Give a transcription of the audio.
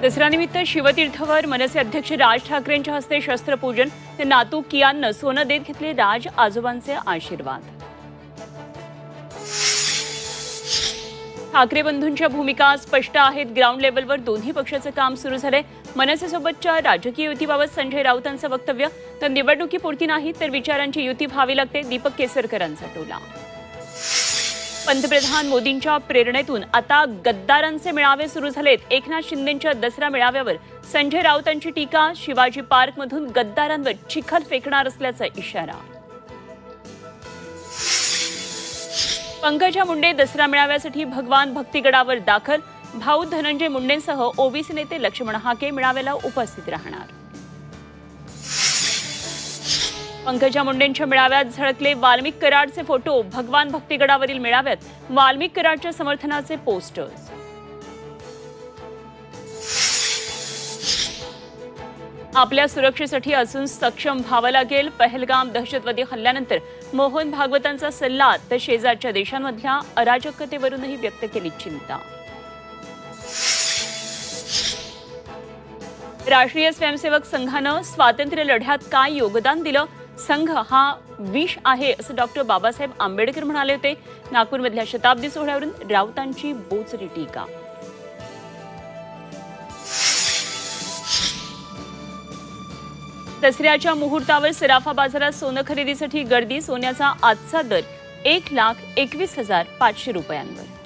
दसऱ्यानिमित्त शिवतीर्थवर मनसे अध्यक्ष राज ठाकरेंच्या हस्ते शस्त्रपूजन, ते नातू कियाननं सोनं देत घेतले राज आजोबांचे आशीर्वाद। ठाकरे बंधूंच्या भूमिका स्पष्ट आहेत। ग्राउंड लेवलवर दोन्ही पक्षाचे काम सुरू झाले। मनसेसोबतच्या राजकीय युतीबाबत संजय राऊतांचं वक्तव्य, तर निवडणुकीपुरती नाही तर विचारांची युती व्हावी लागते, दीपक केसरकरांचा टोला। पंतप्रधान मोदींच्या प्रेरणेतून आता गद्दारांचे मेळावे सुरू झालेत। एकनाथ शिंदेंच्या दसरा मेळाव्यावर संजय राऊतांची टीका, शिवाजी पार्कमधून गद्दारांवर चिखल फेकणार असल्याचा इशारा। पंकजा मुंडे दसरा मेळाव्यासाठी भगवान भक्तिगडावर दाखल। भाऊ धनंजय मुंडेंसह ओबीसी नेते लक्ष्मण हाके मेळाव्याला उपस्थित राहणार। पंकजा मुंडेंच्या मेळाव्यात झळकले वाल्मिक कराडचे फोटो। भगवान भक्तिगडावरील मेळाव्यात वाल्मिक कराडच्या समर्थनाचे पोस्टर्स। आपल्या सुरक्षेसाठी अजून सक्षम व्हावं लागेल। पहलगाम दहशतवादी हल्ल्यानंतर मोहन भागवतांचा सल्ला, तर शेजारच्या देशांमधल्या अराजकतेवरूनही व्यक्त केली चिंता। राष्ट्रीय स्वयंसेवक संघानं स्वातंत्र्य लढ्यात काय योगदान दिलं? संघ हा विष आहे असं डॉक्टर बाबासाहेब आंबेडकर म्हणाले होते। नागपूरमधल्या शताब्दी सोहळ्यावरून राऊतांची बोचरी टीका। दसऱ्याच्या मुहूर्तावर सराफा बाजारात सोनं खरेदीसाठी गर्दी। सोन्याचा आजचा दर 1,21,500 रुपयांवर।